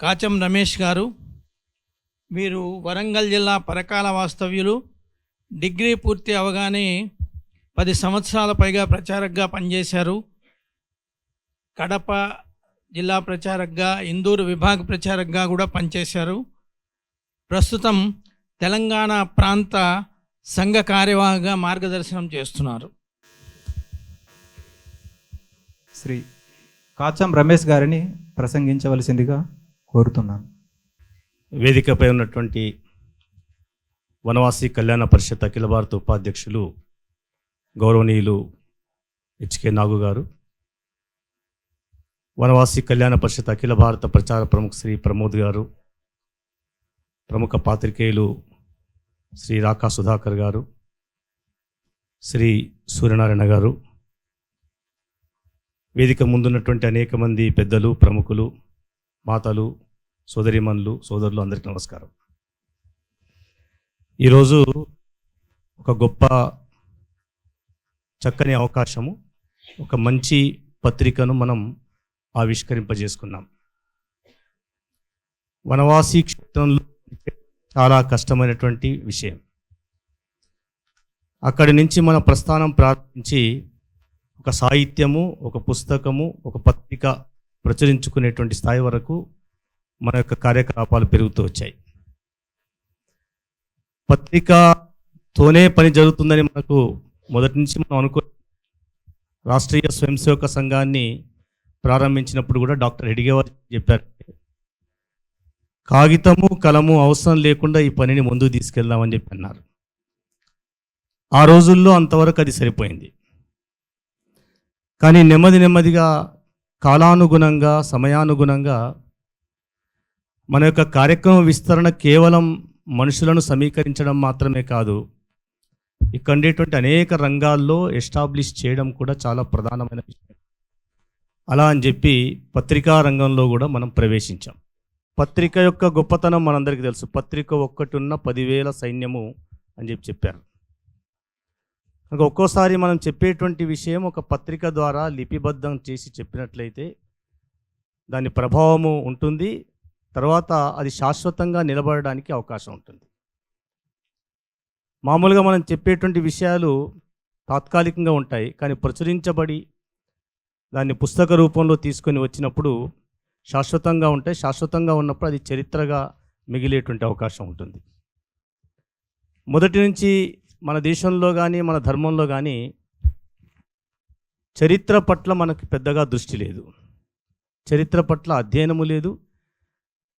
కాచం రమేష్ గారు, వీరు వరంగల్ జిల్లా పరకాల వాస్తవ్యులు. డిగ్రీ పూర్తి అవగానే 10 సంవత్సరాల పైగా ప్రచారకగా పనిచేశారు. కడప జిల్లా ప్రచారకగా, ఇందూరు విభాగ ప్రచారకగా కూడా పనిచేశారు. ప్రస్తుతం తెలంగాణ ప్రాంత సంఘ కార్యవాహగా మార్గదర్శనం చేస్తున్నారు. శ్రీ కాచం రమేష్ గారిని ప్రసంగించవలసిందిగా కోరుతున్నాను. వేదికపై ఉన్నటువంటి వనవాసి కళ్యాణ పరిషత్ అఖిల భారత ఉపాధ్యక్షులు గౌరవనీయులు హెచ్కే నాగు గారు, వనవాసి కళ్యాణ పరిషత్ అఖిల భారత ప్రచార ప్రముఖ శ్రీ ప్రమోద్ గారు, ప్రముఖ పాత్రికేయులు శ్రీ రాకా సుధాకర్ గారు, శ్రీ సూర్యనారాయణ గారు, వేదిక ముందున్నటువంటి అనేక మంది పెద్దలు, ప్రముఖులు, మాతలు, సోదరిమణులు, సోదరులు, అందరికీ నమస్కారం. ఈరోజు ఒక గొప్ప చక్కని అవకాశము, ఒక మంచి పత్రికను మనం ఆవిష్కరింపజేసుకున్నాం. వనవాసి క్షేత్రంలో చాలా కష్టమైనటువంటి విషయం. అక్కడి నుంచి మన ప్రస్థానం ప్రారంభించి ఒక సాహిత్యము, ఒక పుస్తకము, ఒక పత్రిక ప్రచురించుకునేటువంటి స్థాయి వరకు మన యొక్క కార్యకలాపాలు పెరుగుతూ వచ్చాయి. పత్రికతోనే పని జరుగుతుందని మనకు మొదటి నుంచి మనం రాష్ట్రీయ స్వయం సేవక సంఘాన్ని ప్రారంభించినప్పుడు కూడా డాక్టర్ హెడిగేవారు చెప్పారు, కాగితము కలము అవసరం లేకుండా ఈ పనిని ముందుకు తీసుకెళ్దామని చెప్పి అన్నారు. ఆ రోజుల్లో అంతవరకు అది సరిపోయింది. కానీ నెమ్మదిగా కాలానుగుణంగా, సమయానుగుణంగా మన యొక్క కార్యక్రమ విస్తరణ కేవలం మనుషులను సమీకరించడం మాత్రమే కాదు, ఇక్కడ ఉండేటువంటి అనేక రంగాల్లో ఎస్టాబ్లిష్ చేయడం కూడా చాలా ప్రధానమైన విషయం. అలా అని చెప్పి పత్రికా రంగంలో కూడా మనం ప్రవేశించాం. పత్రిక యొక్క గొప్పతనం మనందరికీ తెలుసు. పత్రిక ఒక్కటి ఉన్న 10,000 సైన్యము అని చెప్పారు. ఒక్కోసారి మనం చెప్పేటువంటి విషయం ఒక పత్రిక ద్వారా లిపిబద్ధం చేసి చెప్పినట్లయితే దాని ప్రభావము ఉంటుంది, తర్వాత అది శాశ్వతంగా నిలబడడానికి అవకాశం ఉంటుంది. మామూలుగా మనం చెప్పేటువంటి విషయాలు తాత్కాలికంగా ఉంటాయి, కానీ ప్రచురించబడి దాన్ని పుస్తక రూపంలో తీసుకొని వచ్చినప్పుడు శాశ్వతంగా ఉంటాయి. శాశ్వతంగా ఉన్నప్పుడు అది చరిత్రగా మిగిలేటువంటి అవకాశం ఉంటుంది. మొదటి నుంచి మన దేశంలో కానీ మన ధర్మంలో కానీ చరిత్ర పట్ల మనకు పెద్దగా దృష్టి లేదు, చరిత్ర పట్ల అధ్యయనము లేదు.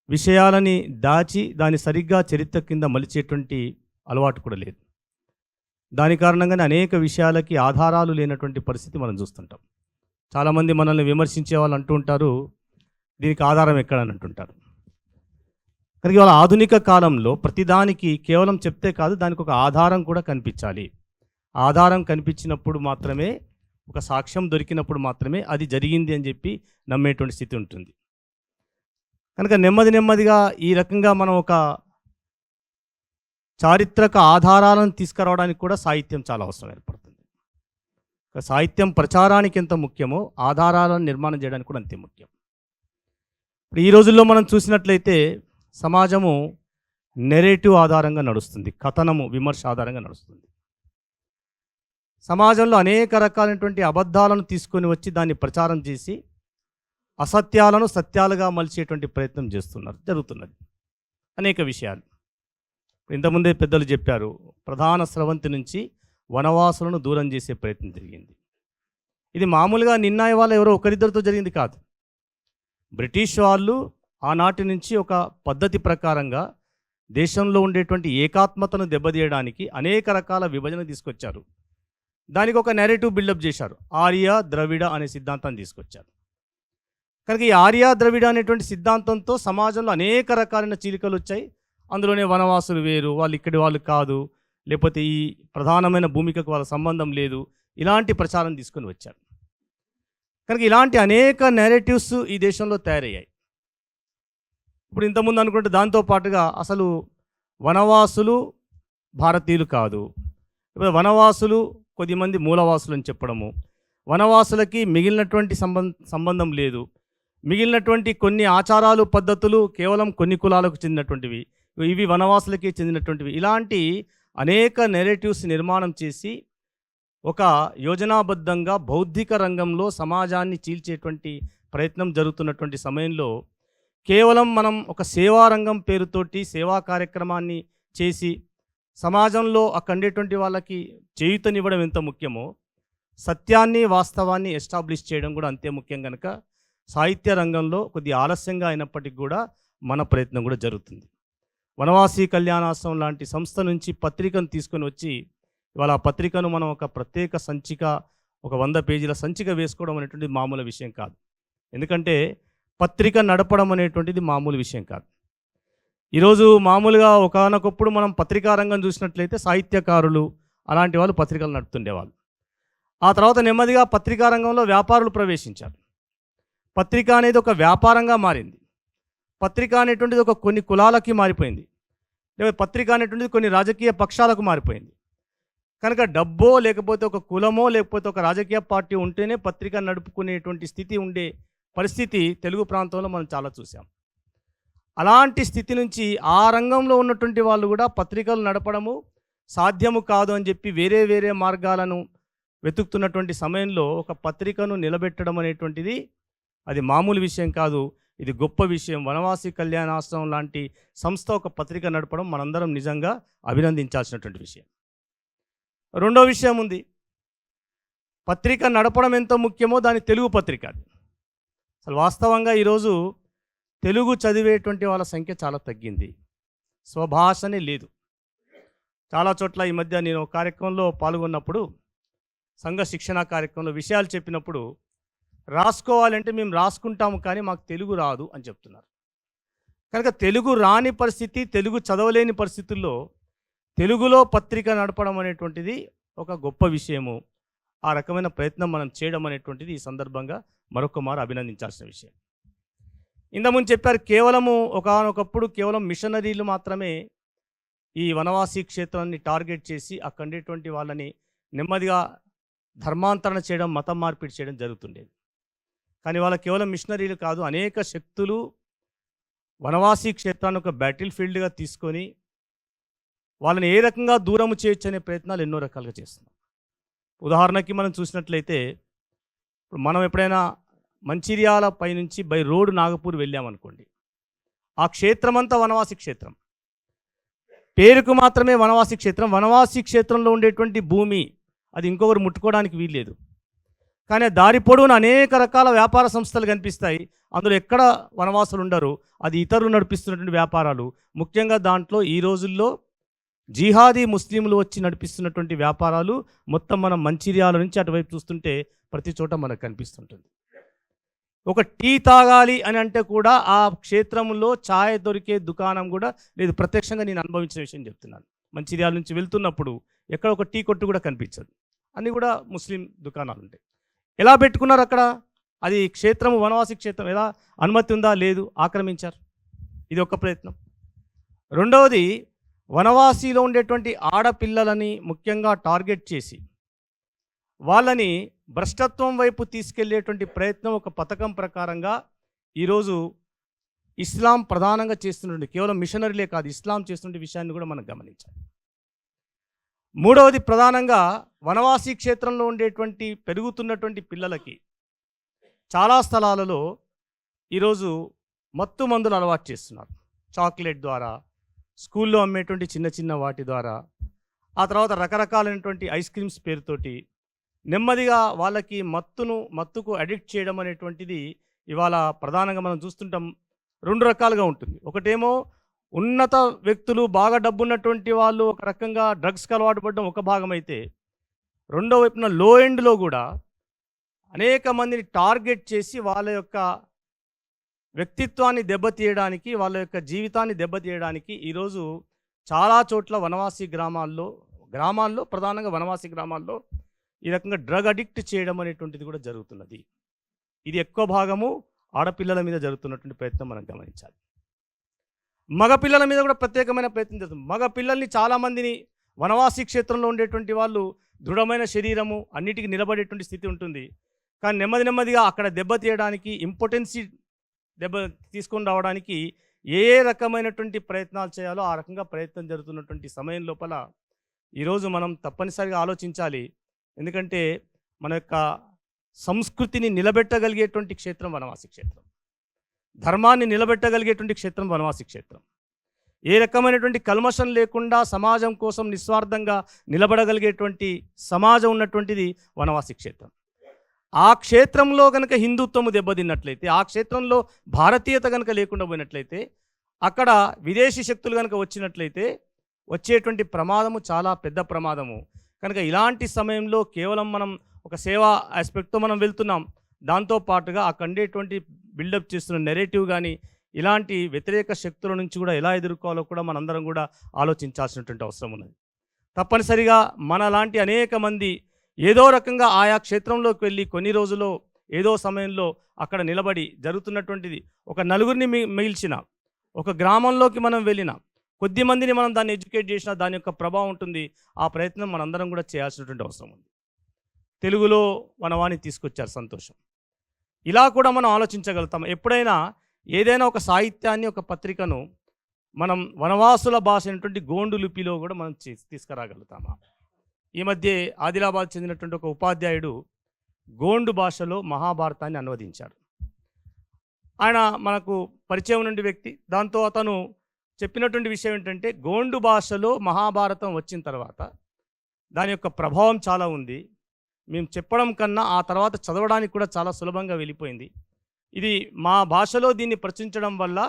విషయాలని దాచి దాన్ని సరిగ్గా చరిత్ర కింద మలిచేటువంటి అలవాటు కూడా లేదు. దాని కారణంగానే అనేక విషయాలకి ఆధారాలు లేనటువంటి పరిస్థితి మనం చూస్తుంటాం. చాలామంది మనల్ని విమర్శించే వాళ్ళు అంటూ ఉంటారు, దీనికి ఆధారం ఎక్కడని అంటుంటారు. కానీ ఇవాళ ఆధునిక కాలంలో ప్రతిదానికి కేవలం చెప్తే కాదు, దానికి ఒక ఆధారం కూడా కనిపించాలి. ఆధారం కనిపించినప్పుడు మాత్రమే, ఒక సాక్ష్యం దొరికినప్పుడు మాత్రమే అది జరిగింది అని చెప్పి నమ్మేటువంటి స్థితి ఉంటుంది. కనుక నెమ్మదిగా ఈ రకంగా మనం ఒక చారిత్రక ఆధారాలను తీసుకురావడానికి కూడా సాహిత్యం చాలా అవసరం ఏర్పడుతుంది. సాహిత్యం ప్రచారానికి ఎంత ముఖ్యమో ఆధారాలను నిర్మాణం చేయడానికి కూడా అంతే ముఖ్యం. ఇప్పుడు ఈ రోజుల్లో మనం చూసినట్లయితే సమాజము నెరేటివ్ ఆధారంగా నడుస్తుంది, కథనము, విమర్శ ఆధారంగా నడుస్తుంది. సమాజంలో అనేక రకాలైనటువంటి అబద్ధాలను తీసుకొని వచ్చి దాన్ని ప్రచారం చేసి అసత్యాలను సత్యాలుగా మలిచేటువంటి ప్రయత్నం జరుగుతున్నది అనేక విషయాలు. ఇంతకుముందే పెద్దలు చెప్పారు, ప్రధాన స్రవంతి నుంచి వనవాసులను దూరం చేసే ప్రయత్నం జరిగింది. ఇది మామూలుగా నిన్న ఇవాళ ఎవరో ఒకరిద్దరితో జరిగింది కాదు. బ్రిటిష్ వాళ్ళు ఆనాటి నుంచి ఒక పద్ధతి ప్రకారంగా దేశంలో ఉండేటువంటి ఏకాత్మతను దెబ్బతీయడానికి అనేక రకాల విభజన తీసుకొచ్చారు. దానికి ఒక నెరేటివ్ బిల్డప్ చేశారు. ఆర్య ద్రవిడ అనే సిద్ధాంతాన్ని తీసుకొచ్చారు. కనుక ఈ ఆర్య ద్రవిడ అనేటువంటి సిద్ధాంతంతో సమాజంలో అనేక రకాలైన చీలికలు వచ్చాయి. అందులోనే వనవాసులు వేరు, వాళ్ళు ఇక్కడి వాళ్ళు కాదు, లేకపోతే ఈ ప్రధానమైన భూమికకు వాళ్ళ సంబంధం లేదు, ఇలాంటి ప్రచారం తీసుకొని వచ్చారు. కనుక ఇలాంటి అనేక నెరేటివ్స్ ఈ దేశంలో తయారయ్యాయి. ఇప్పుడు ఇంతకుముందు అనుకుంటే దాంతోపాటుగా అసలు వనవాసులు భారతీయులు కాదు, వనవాసులు కొద్దిమంది మూలవాసులు అని చెప్పడము, వనవాసులకి మిగిలినటువంటి సంబంధం లేదు, మిగిలినటువంటి కొన్ని ఆచారాలు పద్ధతులు కేవలం కొన్ని కులాలకు చెందినటువంటివి, ఇవి వనవాసులకే చెందినటువంటివి. ఇలాంటి అనేక నెరేటివ్స్ నిర్మాణం చేసి ఒక యోజనాబద్ధంగా బౌద్ధిక రంగంలో సమాజాన్ని చీల్చేటువంటి ప్రయత్నం జరుగుతున్నటువంటి సమయంలో కేవలం మనం ఒక సేవా రంగం పేరుతోటి సేవా కార్యక్రమాన్ని చేసి సమాజంలో అక్కడేటువంటి వాళ్ళకి చేయూతనివ్వడం ఎంత ముఖ్యమో సత్యాన్ని వాస్తవాన్ని ఎస్టాబ్లిష్ చేయడం కూడా అంతే ముఖ్యం. కనుక సాహిత్య రంగంలో కొద్ది ఆలస్యంగా అయినప్పటికీ కూడా మన ప్రయత్నం కూడా జరుగుతుంది. వనవాసి కళ్యాణాశ్రమం లాంటి సంస్థ నుంచి పత్రికను తీసుకొని వచ్చి ఇవాళ ఆ పత్రికను మనం ఒక ప్రత్యేక సంచిక, ఒక 100 పేజీల సంచిక వేసుకోవడం అనేటువంటిది మామూలు విషయం కాదు. ఎందుకంటే పత్రిక నడపడం అనేటువంటిది మామూలు విషయం కాదు. ఈరోజు మామూలుగా ఒకానొకప్పుడు మనం పత్రికా రంగం చూసినట్లయితే సాహిత్యకారులు అలాంటి వాళ్ళు పత్రికలు నడుపుతుండేవాళ్ళు. ఆ తర్వాత నెమ్మదిగా పత్రికా రంగంలో వ్యాపారులు ప్రవేశించారు. పత్రిక అనేది ఒక వ్యాపారంగా మారింది. పత్రిక అనేటువంటిది ఒక కొన్ని కులాలకి మారిపోయింది, లేదా పత్రిక అనేటువంటిది కొన్ని రాజకీయ పక్షాలకు మారిపోయింది. కనుక డబ్బో లేకపోతే ఒక కులమో లేకపోతే ఒక రాజకీయ పార్టీ ఉంటేనే పత్రిక నడుపుకునేటువంటి స్థితి ఉండే పరిస్థితి తెలుగు ప్రాంతంలో మనం చాలా చూసాం. అలాంటి స్థితి నుంచి ఆ రంగంలో ఉన్నటువంటి వాళ్ళు కూడా పత్రికలు నడపడము సాధ్యము కాదు అని చెప్పి వేరే వేరే మార్గాలను వెతుకుతున్నటువంటి సమయంలో ఒక పత్రికను నిలబెట్టడం అనేటువంటిది అది మామూలు విషయం కాదు, ఇది గొప్ప విషయం. వనవాసి కళ్యాణాశ్రమం లాంటి సంస్థ ఒక పత్రిక నడపడం మనందరం నిజంగా అభినందించాల్సినటువంటి విషయం. రెండో విషయం ఉంది, పత్రిక నడపడం ఎంత ముఖ్యమో దాని తెలుగు పత్రిక. అసలు వాస్తవంగా ఈరోజు తెలుగు చదివేటువంటి వాళ్ళ సంఖ్య చాలా తగ్గింది, స్వభాషనే లేదు. చాలా చోట్ల ఈ మధ్య నేను ఒక కార్యక్రమంలో పాల్గొన్నప్పుడు, సంఘ శిక్షణ కార్యక్రమంలో విషయాలు చెప్పినప్పుడు రాసుకోవాలంటే మేము రాసుకుంటాము కానీ మాకు తెలుగు రాదు అని చెప్తున్నారు. కనుక తెలుగు రాని పరిస్థితి, తెలుగు చదవలేని పరిస్థితుల్లో తెలుగులో పత్రిక నడపడం అనేటువంటిది ఒక గొప్ప విషయము. ఆ రకమైన ప్రయత్నం మనం చేయడం అనేటువంటిది ఈ సందర్భంగా మరొక మారు అభినందించాల్సిన విషయం. ఇంతకుముందు చెప్పారు, కేవలము ఒకానొకప్పుడు కేవలం మిషనరీలు మాత్రమే ఈ వనవాసి క్షేత్రాన్ని టార్గెట్ చేసి అక్కడేటువంటి వాళ్ళని నెమ్మదిగా ధర్మాంతరణ చేయడం, మతం మార్పిడి చేయడం జరుగుతుండేది. కానీ వాళ్ళ కేవలం మిషనరీలు కాదు, అనేక శక్తులు వనవాసి క్షేత్రాన్ని ఒక బ్యాటిల్ ఫీల్డ్గా తీసుకొని వాళ్ళని ఏ రకంగా దూరం చేయొచ్చు అనే ప్రయత్నాలు ఎన్నో రకాలుగా చేస్తున్నాం. ఉదాహరణకి మనం చూసినట్లయితే ఇప్పుడు మనం ఎప్పుడైనా మంచిర్యాల పైనుంచి బై రోడ్ నాగపూర్ వెళ్ళామనుకోండి, ఆ క్షేత్రం అంతా వనవాసి క్షేత్రం, పేరుకు మాత్రమే వనవాసి క్షేత్రం. వనవాసి క్షేత్రంలో ఉండేటువంటి భూమి అది ఇంకొకరు ముట్టుకోవడానికి వీల్లేదు. కానీ దారి పొడవున అనేక రకాల వ్యాపార సంస్థలు కనిపిస్తాయి, అందులో ఎక్కడ వనవాసులు ఉండరు, అది ఇతరులు నడిపిస్తున్నటువంటి వ్యాపారాలు. ముఖ్యంగా దాంట్లో ఈ రోజుల్లో జిహాదీ ముస్లింలు వచ్చి నడిపిస్తున్నటువంటి వ్యాపారాలు మొత్తం మనం మంచిర్యాల నుంచి అటువైపు చూస్తుంటే ప్రతి చోట మనకు కనిపిస్తుంటుంది. ఒక టీ తాగాలి అని అంటే కూడా ఆ క్షేత్రంలో ఛాయ్ దొరికే దుకాణం కూడా లేదు. ప్రత్యక్షంగా నేను అనుభవించిన విషయం చెప్తున్నాను. మంచిర్యాల నుంచి వెళ్తున్నప్పుడు ఎక్కడ ఒక టీ కొట్టు కూడా కనిపించదు, అన్నీ కూడా ముస్లిం దుకాణాలు ఉంటాయి. ఎలా పెట్టుకున్నారు అక్కడ? అది క్షేత్రము, వనవాసి క్షేత్రం, ఎలా అనుమతి ఉందా? లేదు, ఆక్రమించారు. ఇది ఒక ప్రయత్నం. రెండవది, వనవాసిలో ఉండేటువంటి ఆడపిల్లలని ముఖ్యంగా టార్గెట్ చేసి వాళ్ళని భ్రష్టత్వం వైపు తీసుకెళ్లేటువంటి ప్రయత్నం ఒక పథకం ప్రకారంగా ఈరోజు ఇస్లాం ప్రధానంగా చేస్తున్నటువంటి, కేవలం మిషనరీలే కాదు, ఇస్లాం చేస్తున్న విషయాన్ని కూడా మనం గమనించాలి. మూడవది, ప్రధానంగా వనవాసి క్షేత్రంలో ఉండేటువంటి పెరుగుతున్నటువంటి పిల్లలకి చాలా స్థలాలలో ఈరోజు మత్తు మందులు అలవాటు చేస్తున్నారు. చాక్లెట్ ద్వారా, స్కూల్లో అమ్మేటువంటి చిన్న చిన్న వాటి ద్వారా, ఆ తర్వాత రకరకాలైనటువంటి ఐస్ క్రీమ్స్ పేరుతోటి నెమ్మదిగా వాళ్ళకి మత్తుకు అడిక్ట్ చేయడం అనేటువంటిది ఇవాళ ప్రధానంగా మనం చూస్తుంటాం. రెండు రకాలుగా ఉంటుంది. ఒకటేమో ఉన్నత వ్యక్తులు, బాగా డబ్బున్నటువంటి వాళ్ళు ఒక రకంగా డ్రగ్స్కి అలవాటు పడడం ఒక భాగం అయితే, రెండో వైపున లో ఎండ్లో కూడా అనేక మందిని టార్గెట్ చేసి వాళ్ళ యొక్క వ్యక్తిత్వాన్ని దెబ్బతీయడానికి, వాళ్ళ యొక్క జీవితాన్ని దెబ్బతీయడానికి ఈరోజు చాలా చోట్ల వనవాసి గ్రామాల్లో ప్రధానంగా వనవాసి గ్రామాల్లో ఈ రకంగా డ్రగ్ అడిక్ట్ చేయడం అనేటువంటిది కూడా జరుగుతున్నది. ఇది ఎక్కువ భాగము ఆడపిల్లల మీద జరుగుతున్నటువంటి ప్రయత్నం మనం గమనించాలి. మగపిల్లల మీద కూడా ప్రత్యేకమైన ప్రయత్నం చేస్తుంది. మగపిల్లల్ని చాలామందిని వనవాసి క్షేత్రంలో ఉండేటువంటి వాళ్ళు దృఢమైన శరీరము, అన్నిటికీ నిలబడేటువంటి స్థితి ఉంటుంది. కానీ నెమ్మదిగా అక్కడ దెబ్బతీయడానికి, ఇంపార్టెన్సీ దెబ్బ తీసుకొని రావడానికి ఏ రకమైనటువంటి ప్రయత్నాలు చేయాలో ఆ రకంగా ప్రయత్నం జరుగుతున్నటువంటి సమయం లోపల ఈరోజు మనం తప్పనిసరిగా ఆలోచించాలి. ఎందుకంటే మన యొక్క సంస్కృతిని నిలబెట్టగలిగేటువంటి క్షేత్రం వనవాసి క్షేత్రం, ధర్మాన్ని నిలబెట్టగలిగేటువంటి క్షేత్రం వనవాసి క్షేత్రం, ఏ రకమైనటువంటి కల్మషం లేకుండా సమాజం కోసం నిస్వార్థంగా నిలబడగలిగేటువంటి సమాజం ఉన్నటువంటిది వనవాసి క్షేత్రం. ఆ క్షేత్రంలో కనుక హిందుత్వము దెబ్బతిన్నట్లయితే, ఆ క్షేత్రంలో భారతీయత కనుక లేకుండా పోయినట్లయితే, అక్కడ విదేశీ శక్తులు కనుక వచ్చినట్లయితే వచ్చేటువంటి ప్రమాదము చాలా పెద్ద ప్రమాదము. కనుక ఇలాంటి సమయంలో కేవలం మనం ఒక సేవా ఆస్పెక్ట్తో మనం వెళ్తున్నాం. దాంతోపాటుగా అక్కడ ఉండేటువంటి బిల్డప్ చేస్తున్న నెరేటివ్ కానీ ఇలాంటి వ్యతిరేక శక్తుల నుంచి కూడా ఎలా ఎదుర్కోవాలో కూడా మనందరం కూడా ఆలోచించాల్సినటువంటి అవసరం ఉన్నది. తప్పనిసరిగా మనలాంటి అనేక మంది ఏదో రకంగా ఆయా క్షేత్రంలోకి వెళ్ళి కొన్ని రోజుల్లో ఏదో సమయంలో అక్కడ నిలబడి జరుగుతున్నటువంటిది ఒక నలుగురిని మిగిల్చిన, ఒక గ్రామంలోకి మనం వెళ్ళిన, కొద్ది మందిని మనం దాన్ని ఎడ్యుకేట్ చేసినా దాని యొక్క ప్రభావం ఉంటుంది. ఆ ప్రయత్నం మనందరం కూడా చేయాల్సినటువంటి అవసరం ఉంది. తెలుగులో వనవాణి తీసుకొచ్చారు, సంతోషం. ఇలా కూడా మనం ఆలోచించగలుగుతాం. ఎప్పుడైనా ఏదైనా ఒక సాహిత్యాన్ని, ఒక పత్రికను మనం వనవాసుల భాష అయినటువంటి గోండు లిపిలో కూడా మనం తీసుకురాగలుగుతామా? ఈ మధ్య ఆదిలాబాద్ చెందినటువంటి ఒక ఉపాధ్యాయుడు గోండు భాషలో మహాభారతాన్ని అనువదించాడు. ఆయన మనకు పరిచయం నుండి వ్యక్తి. దాంతో అతను చెప్పినటువంటి విషయం ఏంటంటే, గోండు భాషలో మహాభారతం వచ్చిన తర్వాత దాని యొక్క ప్రభావం చాలా ఉంది. మేము చెప్పడం కన్నా ఆ తర్వాత చదవడానికి కూడా చాలా సులభంగా వెళ్ళిపోయింది. ఇది మా భాషలో దీన్ని ప్రచురించడం వల్ల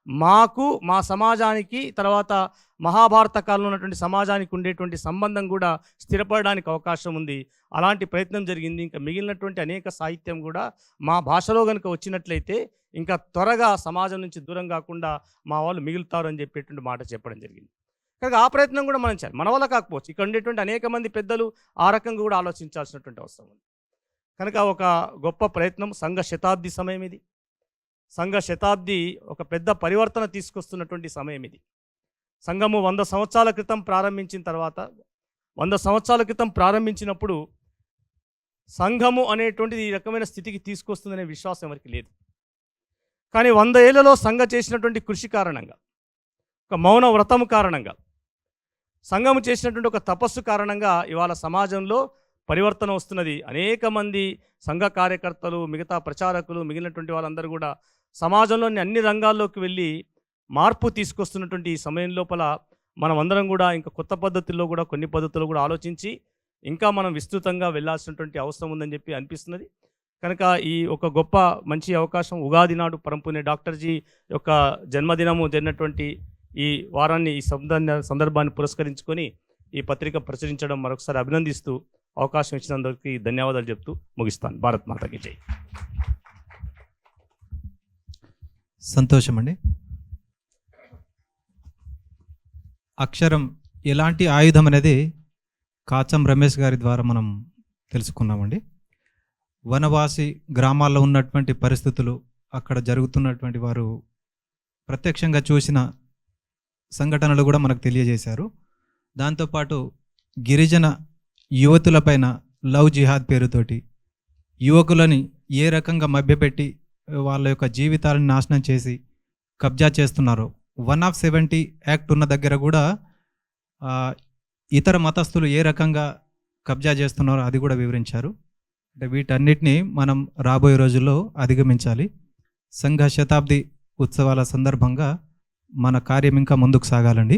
మాకు, మా సమాజానికి, తర్వాత మహాభారత కాలంలో ఉన్నటువంటి సమాజానికి ఉండేటువంటి సంబంధం కూడా స్థిరపడడానికి అవకాశం ఉంది. అలాంటి ప్రయత్నం జరిగింది. ఇంకా మిగిలినటువంటి అనేక సాహిత్యం కూడా మా భాషలో కనుక వచ్చినట్లయితే ఇంకా త్వరగా సమాజం నుంచి దూరం కాకుండా మా వాళ్ళు మిగులుతారు అని చెప్పేటువంటి మాట చెప్పడం జరిగింది. కనుక ఆ ప్రయత్నం కూడా మనం చేయాలి. మన వల్ల కాకపోవచ్చు, ఇక్కడ ఉండేటువంటి అనేక మంది పెద్దలు ఆ రకంగా కూడా ఆలోచించాల్సినటువంటి అవసరం ఉంది. కనుక ఒక గొప్ప ప్రయత్నం. సంఘ శతాబ్ది సమయం ఇది. సంఘ శతాబ్ది ఒక పెద్ద పరివర్తన తీసుకొస్తున్నటువంటి సమయం ఇది. సంఘము 100 సంవత్సరాల క్రితం ప్రారంభించిన తర్వాత, 100 సంవత్సరాల క్రితం ప్రారంభించినప్పుడు సంఘము అనేటువంటిది ఈ రకమైన స్థితికి తీసుకొస్తుందనే విశ్వాసం ఎవరికి లేదు. కానీ 100 ఏళ్లలో సంఘ చేసినటువంటి కృషి కారణంగా, ఒక మౌన వ్రతము కారణంగా, సంఘము చేసినటువంటి ఒక తపస్సు కారణంగా ఇవాళ సమాజంలో పరివర్తన వస్తున్నది. అనేక మంది సంఘ కార్యకర్తలు, మిగతా ప్రచారకులు, మిగిలినటువంటి వాళ్ళందరూ కూడా సమాజంలోని అన్ని రంగాల్లోకి వెళ్ళి మార్పు తీసుకొస్తున్నటువంటి ఈ సమయం లోపల మనం అందరం కూడా ఇంకా కొత్త పద్ధతుల్లో కూడా, కొన్ని పద్ధతుల్లో కూడా ఆలోచించి ఇంకా మనం విస్తృతంగా వెళ్ళాల్సినటువంటి అవసరం ఉందని చెప్పి అనిపిస్తున్నది. కనుక ఈ ఒక గొప్ప మంచి అవకాశం, ఉగాది నాడు పరంపునే డాక్టర్జీ యొక్క జన్మదినము జరిగినటువంటి ఈ వారాన్ని, ఈ సందర్భాన్ని పురస్కరించుకొని ఈ పత్రిక ప్రచురించడం మరొకసారి అభినందిస్తూ అవకాశం ఇచ్చినందుకు ధన్యవాదాలు చెప్తూ ముగిస్తాను. భారత్ మాతాకి జై. సంతోషం అండి. అక్షరం ఎలాంటి ఆయుధం అనేది కాచం రమేష్ గారి ద్వారా మనం తెలుసుకున్నామండి. వనవాసి గ్రామాల్లో ఉన్నటువంటి పరిస్థితులు, అక్కడ జరుగుతున్నటువంటి వారు ప్రత్యక్షంగా చూసిన సంఘటనలు కూడా మనకు తెలియజేశారు. దాంతోపాటు గిరిజన యువతులపైన లవ్ జిహాద్ పేరుతోటి యువకులని ఏ రకంగా మభ్యపెట్టి వాళ్ళ యొక్క జీవితాలను నాశనం చేసి కబ్జా చేస్తున్నారో, 170 యాక్ట్ ఉన్న దగ్గర కూడా ఇతర మతస్థులు ఏ రకంగా కబ్జా చేస్తున్నారో అది కూడా వివరించారు. అంటే వీటన్నిటిని మనం రాబోయే రోజుల్లో అధిగమించాలి. సంఘ శతాబ్ది ఉత్సవాల సందర్భంగా మన కార్యం ఇంకా ముందుకు సాగాలండి.